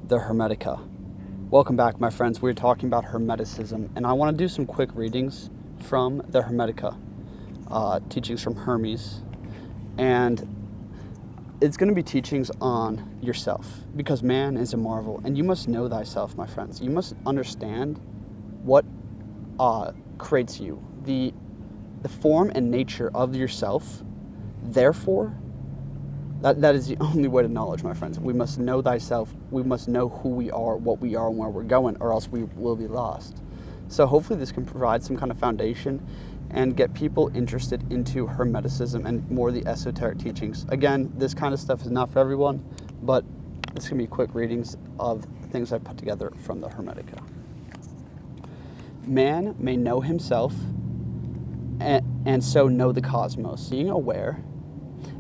the Hermetica. Welcome back, my friends. We're talking about Hermeticism, and I want to do some quick readings from the Hermetica, teachings from Hermes, and it's going to be teachings on yourself, because man is a marvel, and you must know thyself, my friends. You must understand what creates you, the form and nature of yourself. Therefore, that is the only way to knowledge, my friends. We must know thyself. We must know who we are, what we are, and where we're going, or else we will be lost. So hopefully this can provide some kind of foundation and get people interested into Hermeticism and more of the esoteric teachings. Again, this kind of stuff is not for everyone, but this can be quick readings of things I've put together from the Hermetica. Man may know himself and so know the cosmos, being aware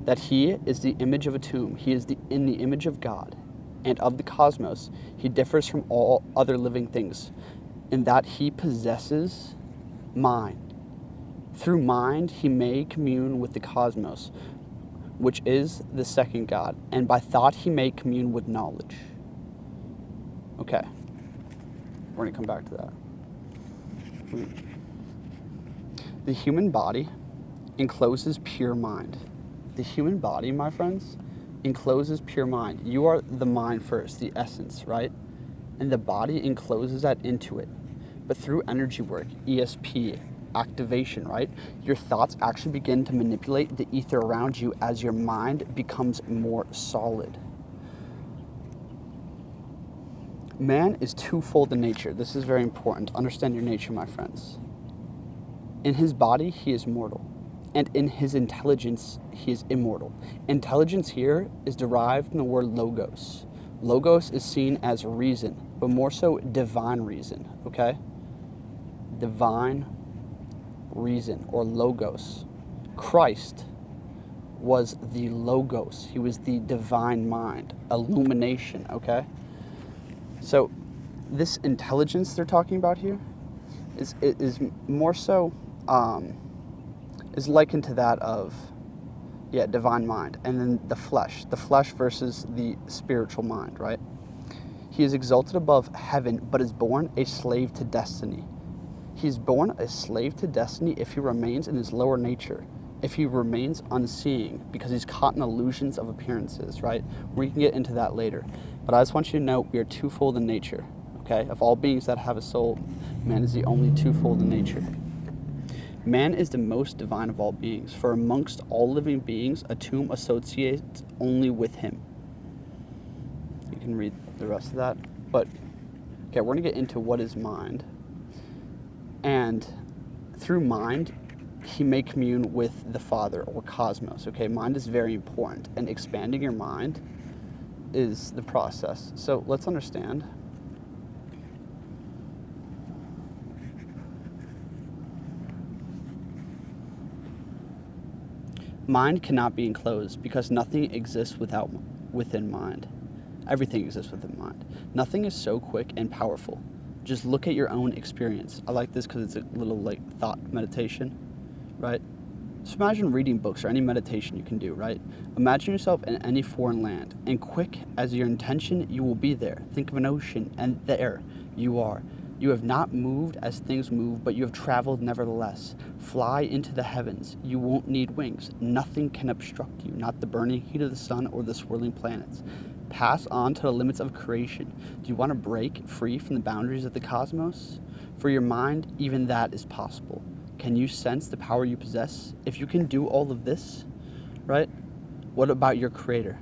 that he is the image of a tomb. He is in the image of God and of the cosmos. He differs from all other living things in that he possesses mind. Through mind, he may commune with the cosmos, which is the second God, and by thought he may commune with knowledge. Okay, we're going to come back to that. The human body encloses pure mind. The human body, my friends, encloses pure mind. You are the mind first, the essence, right? And the body encloses that into it. But through energy work, ESP, activation, right? Your thoughts actually begin to manipulate the ether around you as your mind becomes more solid. Man is twofold in nature. This is very important. Understand your nature, my friends. In his body, he is mortal. And in his intelligence, he is immortal. Intelligence here is derived from the word logos. Logos is seen as reason, but more so divine reason, okay? Divine reason, or logos. Christ was the logos. He was the divine mind, illumination, okay? So this intelligence they're talking about here is more so... is likened to that of, divine mind, and then the flesh versus the spiritual mind, right? He is exalted above heaven, but is born a slave to destiny. He is born a slave to destiny if he remains in his lower nature, if he remains unseeing, because he's caught in illusions of appearances, right? We can get into that later. But I just want you to know we are twofold in nature, okay? Of all beings that have a soul, man is the only twofold in nature. Man is the most divine of all beings, for amongst all living beings, a tomb associates only with him. You can read the rest of that. But, okay, we're going to get into what is mind. And through mind, he may commune with the Father or cosmos. Okay, mind is very important, and expanding your mind is the process. So let's understand. Mind cannot be enclosed because nothing exists within mind. Everything exists within mind. Nothing is so quick and powerful. Just look at your own experience. I like this because it's a little like thought meditation, right? Just imagine reading books or any meditation you can do, right? Imagine yourself in any foreign land, and quick as your intention, you will be there. Think of an ocean, and there you are. You have not moved as things move, but you have traveled nevertheless. Fly into the heavens. You won't need wings. Nothing can obstruct you, not the burning heat of the sun or the swirling planets. Pass on to the limits of creation. Do you want to break free from the boundaries of the cosmos? For your mind, even that is possible. Can you sense the power you possess? If you can do all of this, right? What about your creator?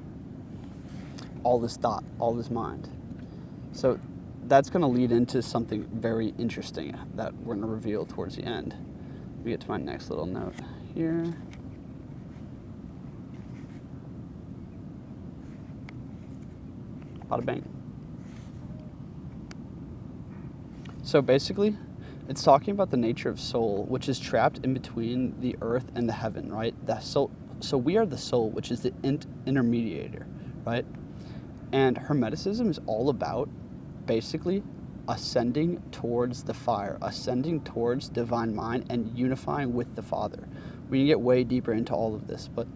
All this thought, all this mind. So that's going to lead into something very interesting that we're going to reveal towards the end. Let me get to my next little note here. Bada bang. So basically, it's talking about the nature of soul, which is trapped in between the earth and the heaven, right? The soul. So we are the soul, which is the intermediator, right? And Hermeticism is all about basically ascending towards the fire, ascending towards divine mind, and unifying with the Father. We can get way deeper into all of this, but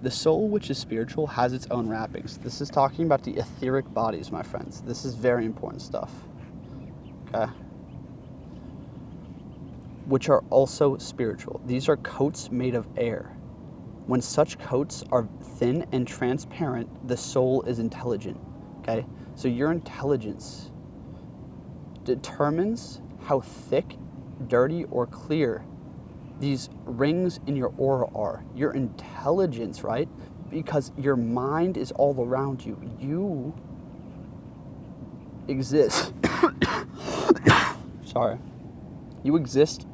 The soul, which is spiritual, has its own wrappings. This is talking about the etheric bodies, my friends. This is very important stuff. Okay? Which are also spiritual. These are coats made of air. When such coats are thin and transparent, the soul is intelligent. Okay? So your intelligence determines how thick, dirty, or clear these rings in your aura are. Your intelligence, right? Because your mind is all around you. You exist. Sorry. You exist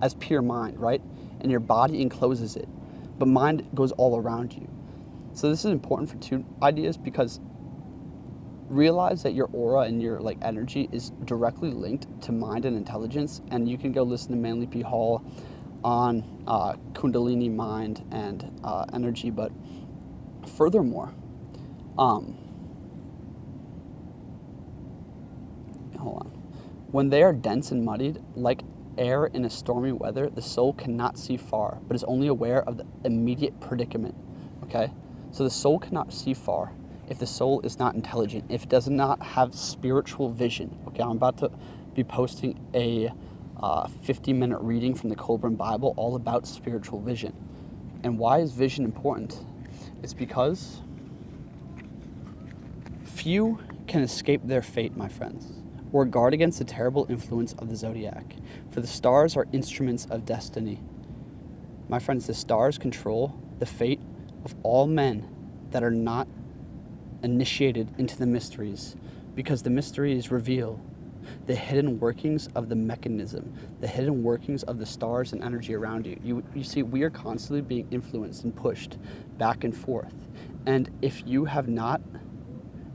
as pure mind, right? And your body encloses it. But mind goes all around you. So this is important for two ideas, because realize that your aura and your energy is directly linked to mind and intelligence. And you can go listen to Manly P. Hall on Kundalini mind and energy. But furthermore, hold on. When they are dense and muddied, like air in a stormy weather, the soul cannot see far, but is only aware of the immediate predicament. Okay? So the soul cannot see far if the soul is not intelligent, if it does not have spiritual vision. Okay, I'm about to be posting a 50-minute reading from the Colburn Bible all about spiritual vision. And why is vision important? It's because few can escape their fate, my friends, or guard against the terrible influence of the zodiac. For the stars are instruments of destiny. My friends, the stars control the fate of all men that are not initiated into the mysteries, because the mysteries reveal the hidden workings of the mechanism, the hidden workings of the stars and energy around you. You see, we are constantly being influenced and pushed back and forth. And if you have not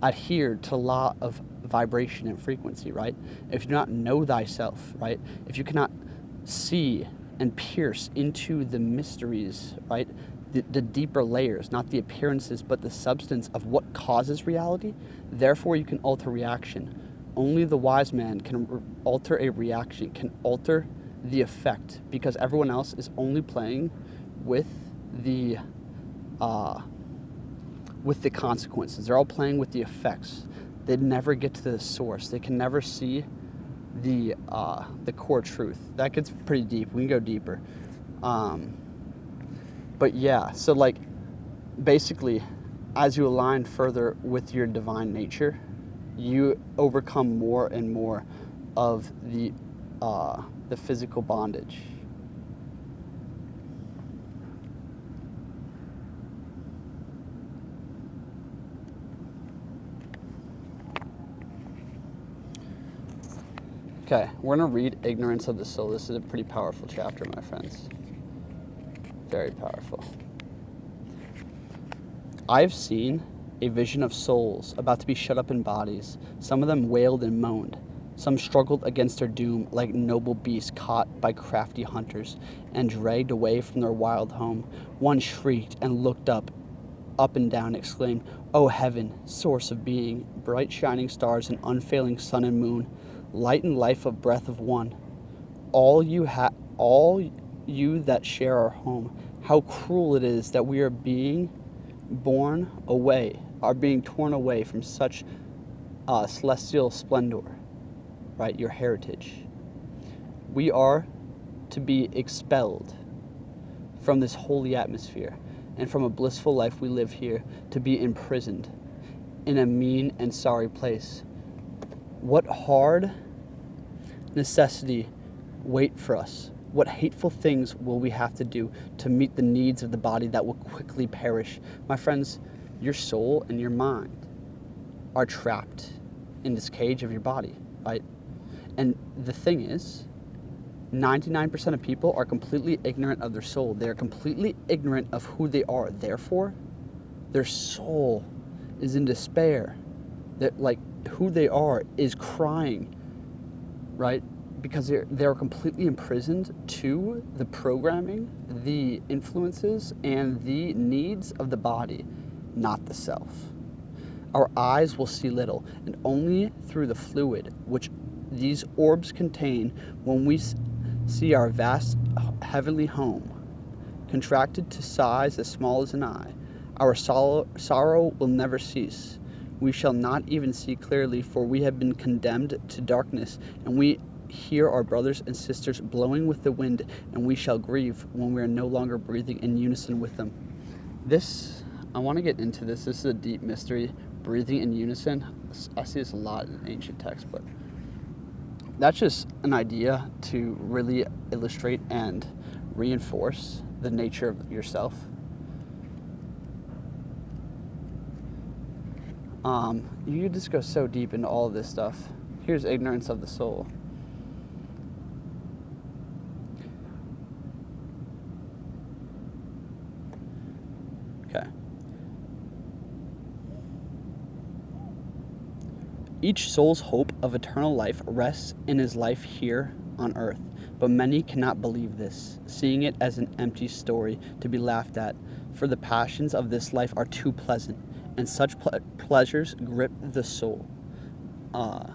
adhered to the law of vibration and frequency, right? If you do not know thyself, right? If you cannot see and pierce into the mysteries, right? The deeper layers, not the appearances, but the substance of what causes reality, therefore you can alter reaction. Only the wise man can alter a reaction, can alter the effect, because everyone else is only playing with the consequences. They're all playing with the effects. They never get to the source. They can never see the core truth. That gets pretty deep. We can go deeper. But yeah, so basically, as you align further with your divine nature, you overcome more and more of the physical bondage. Okay, we're going to read Ignorance of the Soul. This is a pretty powerful chapter, my friends. Very powerful. I've seen a vision of souls about to be shut up in bodies. Some of them wailed and moaned. Some struggled against their doom like noble beasts caught by crafty hunters and dragged away from their wild home. One shrieked and looked up and down, exclaimed, "O heaven, source of being, bright shining stars and unfailing sun and moon, light and life of breath of one, all you that share our home, how cruel it is that we are being torn away from such celestial splendor," right? Your heritage. We are to be expelled from this holy atmosphere and from a blissful life we live here, to be imprisoned in a mean and sorry place. What hard necessity wait for us? What hateful things will we have to do to meet the needs of the body that will quickly perish? My friends, your soul and your mind are trapped in this cage of your body, right? And the thing is, 99% of people are completely ignorant of their soul. They are completely ignorant of who they are. Therefore, their soul is in despair. That who they are is crying, right? Because they're completely imprisoned to the programming, the influences, and the needs of the body, not the self. Our eyes will see little, and only through the fluid which these orbs contain when we see our vast heavenly home, contracted to size as small as an eye. Our sorrow will never cease. We shall not even see clearly, for we have been condemned to darkness, and we hear our brothers and sisters blowing with the wind, and we shall grieve when we are no longer breathing in unison with them. I want to get into this. This is a deep mystery, breathing in unison. I see this a lot in ancient texts, but that's just an idea to really illustrate and reinforce the nature of yourself. You could just go so deep into all of this stuff. Here's ignorance of the soul. Okay. Each soul's hope of eternal life rests in his life here on earth, but many cannot believe this, seeing it as an empty story to be laughed at, for the passions of this life are too pleasant, and such pleasures grip the soul. By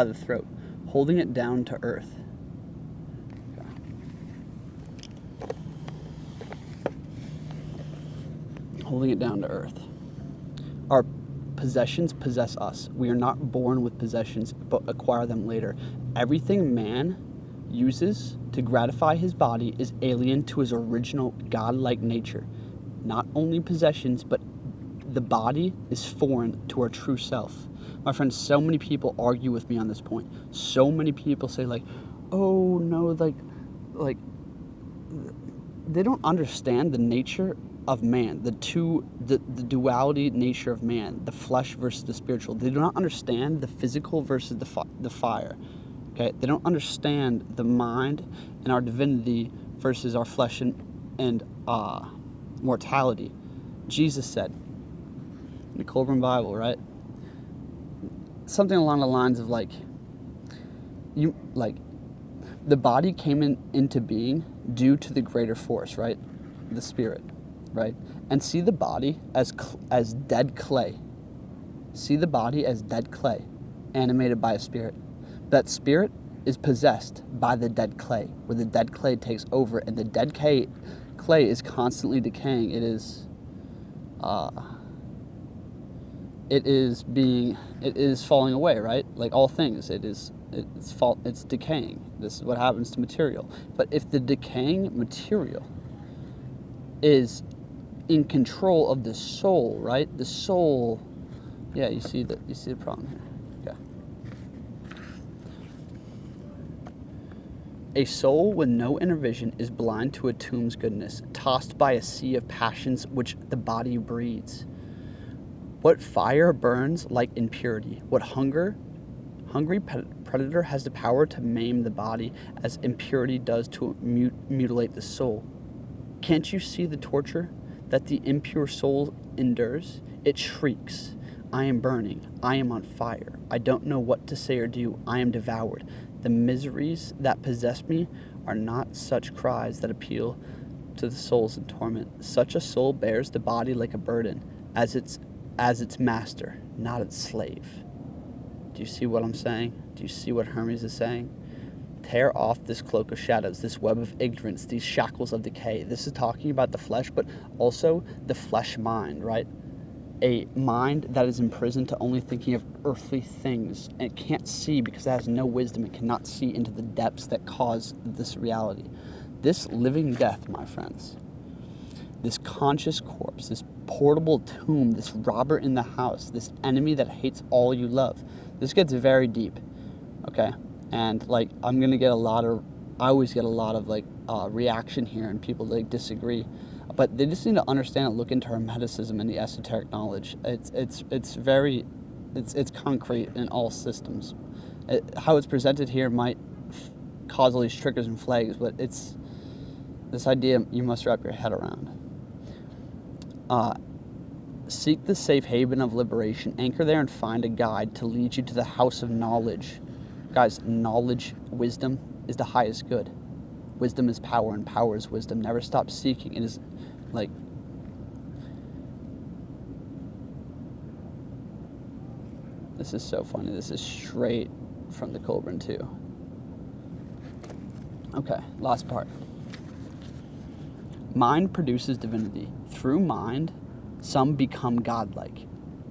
the throat, holding it down to earth. Holding it down to earth. Our possessions possess us. We are not born with possessions, but acquire them later. Everything man uses to gratify his body is alien to his original godlike nature. Not only possessions, but the body is foreign to our true self. My friends, so many people argue with me on this point. So many people say oh no, like they don't understand the nature of man, the duality nature of man, the flesh versus the spiritual. They do not understand the physical versus the fire. Okay, they don't understand the mind and our divinity versus our flesh and mortality. Jesus said in the Colburn Bible, right? Something along the lines of the body came into being due to the greater force, right? The spirit, right? And see the body as dead clay. See the body as dead clay, animated by a spirit. That spirit is possessed by the dead clay, where the dead clay takes over, and the dead clay is constantly decaying. It is falling away, right? Like all things, it's decaying. This is what happens to material. But if the decaying material is in control of the soul, right? The soul, yeah, you see the problem here. A soul with no inner vision is blind to a tomb's goodness, tossed by a sea of passions which the body breeds. What fire burns like impurity? What hungry predator has the power to maim the body as impurity does to mutilate the soul? Can't you see the torture that the impure soul endures? It shrieks, I am burning, I am on fire, I don't know what to say or do, I am devoured. The miseries that possess me are not such cries that appeal to the souls in torment. Such a soul bears the body like a burden, as its master, not its slave. Do you see what I'm saying? Do you see what Hermes is saying? Tear off this cloak of shadows, this web of ignorance, these shackles of decay. This is talking about the flesh, but also the flesh mind, right? A mind that is imprisoned to only thinking of earthly things, and it can't see because it has no wisdom. It cannot see into the depths that cause this reality. This living death, my friends, this conscious corpse, this portable tomb, this robber in the house, this enemy that hates all you love. This gets very deep, okay? And I always get a lot of reaction here, and people disagree. But they just need to understand and look into Hermeticism and the esoteric knowledge. It's concrete in all systems. How it's presented here might cause all these triggers and flags, but it's this idea you must wrap your head around. Seek the safe haven of liberation. Anchor there and find a guide to lead you to the house of knowledge. Guys, knowledge, wisdom is the highest good. Wisdom is power, and power is wisdom. Never stop seeking. It is this is so funny. This is straight from the Colburn too. Okay, last part. Mind produces divinity. Through mind, some become godlike.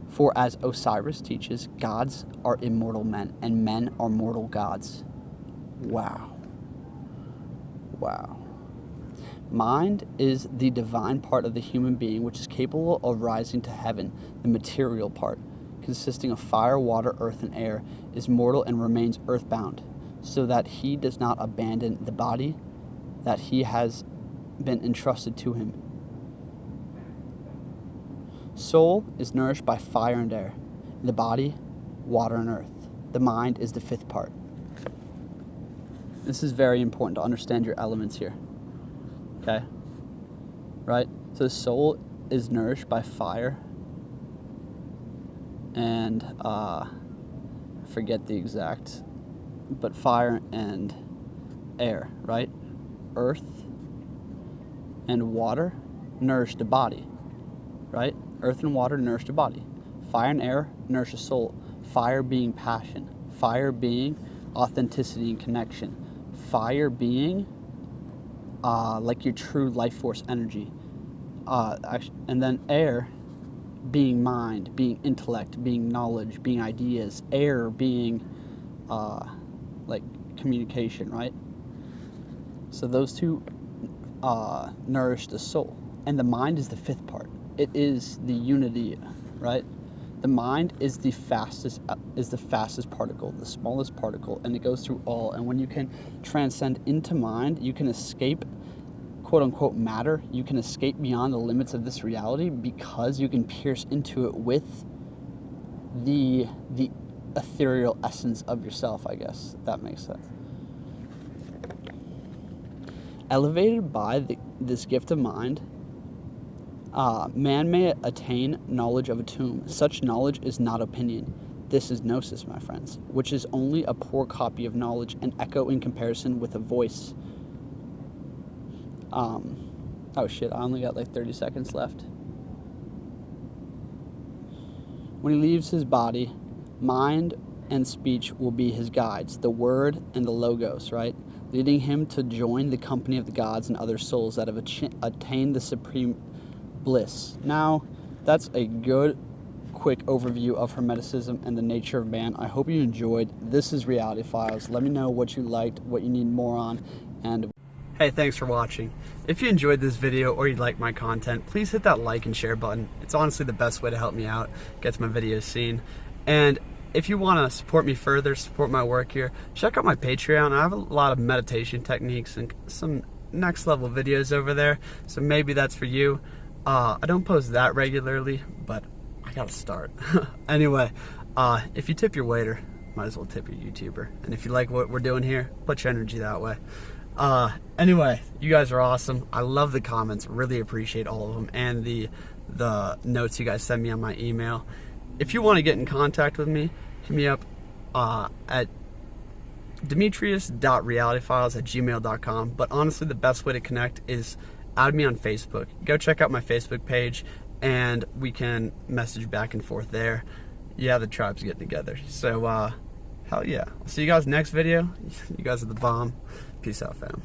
For as Osiris teaches, gods are immortal men, and men are mortal gods. Wow. Wow. Mind is the divine part of the human being which is capable of rising to heaven. The material part, consisting of fire, water, earth, and air, is mortal and remains earthbound, so that he does not abandon the body that he has been entrusted to him. Soul is nourished by fire and air. The body, water and earth. The mind is the fifth part. This is very important to understand your elements here. Okay? Right? So the soul is nourished by fire and I forget the exact, but fire and air, right? Earth and water nourish the body, right? Earth and water nourish the body. Fire and air nourish the soul. Fire being passion. Fire being authenticity and connection. Fire being like your true life force energy. And then air being mind, being intellect, being knowledge, being ideas. Air being like communication, right? So those two nourish the soul. And the mind is the fifth part. It is the unity, right? The mind is the fastest particle, the smallest particle, and it goes through all. And when you can transcend into mind, you can escape, quote unquote, matter. You can escape beyond the limits of this reality because you can pierce into it with the ethereal essence of yourself, I guess, if that makes sense. Elevated by this gift of mind, man may attain knowledge of a tomb. Such knowledge is not opinion. This is gnosis, my friends, which is only a poor copy of knowledge, an echo in comparison with a voice. Oh shit, I only got like 30 seconds left. When he leaves his body, mind and speech will be his guides, the word and the logos, right? Leading him to join the company of the gods and other souls that have attained the supreme bliss. Now, that's a good, quick overview of Hermeticism and the nature of man. I hope you enjoyed. This is Reality Files. Let me know what you liked, what you need more on, and hey, thanks for watching. If you enjoyed this video or you like my content, please hit that like and share button. It's honestly the best way to help me out, gets my videos seen. And if you want to support me further, support my work here, check out my Patreon. I have a lot of meditation techniques and some next level videos over there, so maybe that's for you. I don't post that regularly, but I gotta start. Anyway, if you tip your waiter, might as well tip your YouTuber. And if you like what we're doing here, put your energy that way. Anyway, you guys are awesome. I love the comments, really appreciate all of them, and the notes you guys send me on my email. If you want to get in contact with me, hit me up at dmitrius.realityfiles@gmail.com. But honestly, the best way to connect is add me on Facebook. Go check out my Facebook page, and we can message back and forth there. Yeah, the tribe's getting together. So, hell yeah. I'll see you guys next video. You guys are the bomb. Peace out, fam.